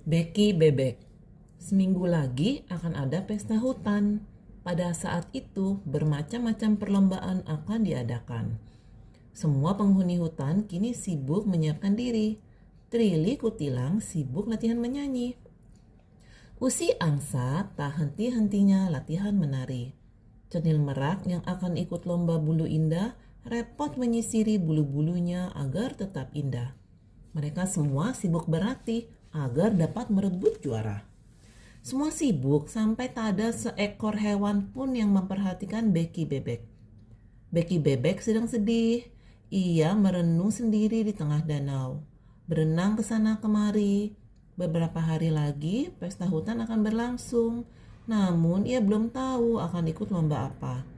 Becky Bebek. Seminggu lagi akan ada pesta hutan. Pada saat itu, bermacam-macam perlombaan akan diadakan. Semua penghuni hutan kini sibuk menyiapkan diri. Trili Kutilang sibuk latihan menyanyi. Usi Angsa tak henti-hentinya latihan menari. Cenil Merak yang akan ikut lomba bulu indah repot menyisiri bulu-bulunya agar tetap indah. Mereka semua sibuk berlatih agar dapat merebut juara. Semua sibuk sampai tak ada seekor hewan pun yang memperhatikan Becky Bebek. Becky Bebek sedang sedih. Ia merenung sendiri di tengah danau, berenang ke sana kemari. Beberapa hari lagi pesta hutan akan berlangsung, namun ia belum tahu akan ikut lomba apa.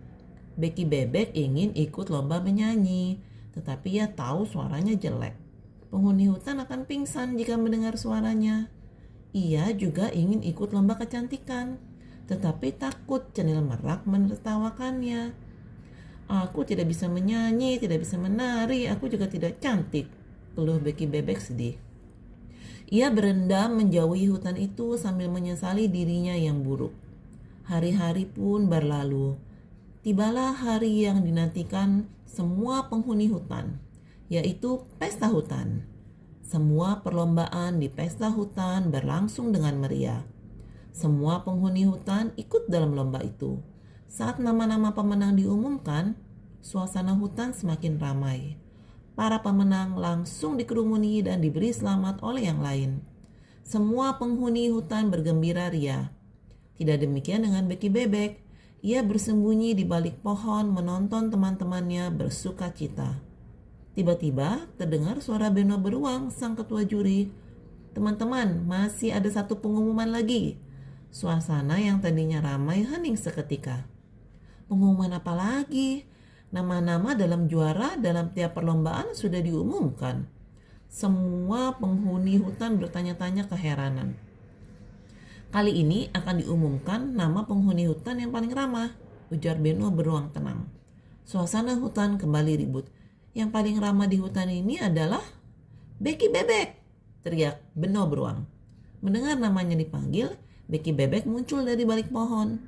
Becky Bebek ingin ikut lomba menyanyi, tetapi ia tahu suaranya jelek. Penghuni hutan akan pingsan jika mendengar suaranya. Ia juga ingin ikut lomba kecantikan, tetapi takut Cenil Merak menertawakannya. Aku tidak bisa menyanyi, tidak bisa menari, aku juga tidak cantik, keluh Becky Bebek sedih. Ia berendam menjauhi hutan itu sambil menyesali dirinya yang buruk. Hari-hari pun berlalu. Tibalah hari yang dinantikan semua penghuni hutan, yaitu pesta hutan. Semua perlombaan di pesta hutan berlangsung dengan meriah. Semua penghuni hutan ikut dalam lomba itu. Saat nama-nama pemenang diumumkan, suasana hutan semakin ramai. Para pemenang langsung dikerumuni dan diberi selamat oleh yang lain. Semua penghuni hutan bergembira ria. Tidak demikian dengan Becky Bebek. Ia bersembunyi di balik pohon menonton teman-temannya bersuka cita. Tiba-tiba terdengar suara Beno Beruang, sang ketua juri. Teman-teman, masih ada satu pengumuman lagi. Suasana yang tadinya ramai hening seketika. Pengumuman apa lagi? Nama-nama dalam juara dalam tiap perlombaan sudah diumumkan. Semua penghuni hutan bertanya-tanya keheranan. Kali ini akan diumumkan nama penghuni hutan yang paling ramah, ujar Beno Beruang tenang. Suasana hutan kembali ribut. Yang paling ramah di hutan ini adalah Becky Bebek, teriak Beno Beruang. Mendengar namanya dipanggil, Becky Bebek muncul dari balik pohon.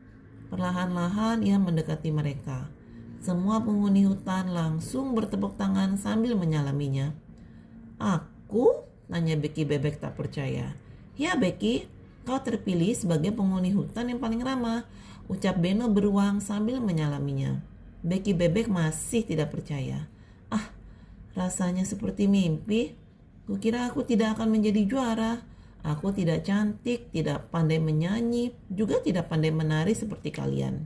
Perlahan-lahan ia mendekati mereka. Semua penghuni hutan langsung bertepuk tangan sambil menyalaminya. Aku? Tanya Becky Bebek tak percaya. Ya Becky, kau terpilih sebagai penghuni hutan yang paling ramah, ucap Beno Beruang sambil menyalaminya. Becky Bebek masih tidak percaya. Rasanya seperti mimpi. Kukira aku tidak akan menjadi juara. Aku tidak cantik, tidak pandai menyanyi, juga tidak pandai menari seperti kalian.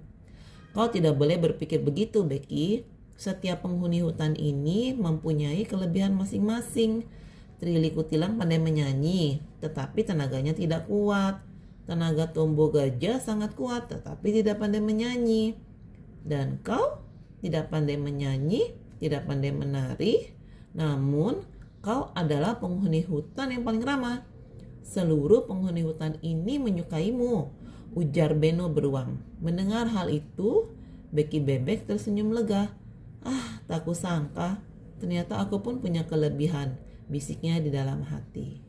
Kau tidak boleh berpikir begitu, Becky. Setiap penghuni hutan ini mempunyai kelebihan masing-masing. Trili Kutilang pandai menyanyi, tetapi tenaganya tidak kuat. Tenaga Tombo Gajah sangat kuat, tetapi tidak pandai menyanyi. Dan kau tidak pandai menyanyi, tidak pandai menari, namun kau adalah penghuni hutan yang paling ramah. Seluruh penghuni hutan ini menyukaimu, ujar Beno Beruang. Mendengar hal itu, Becky Bebek tersenyum lega. Tak kusangka, ternyata aku pun punya kelebihan, bisiknya di dalam hati.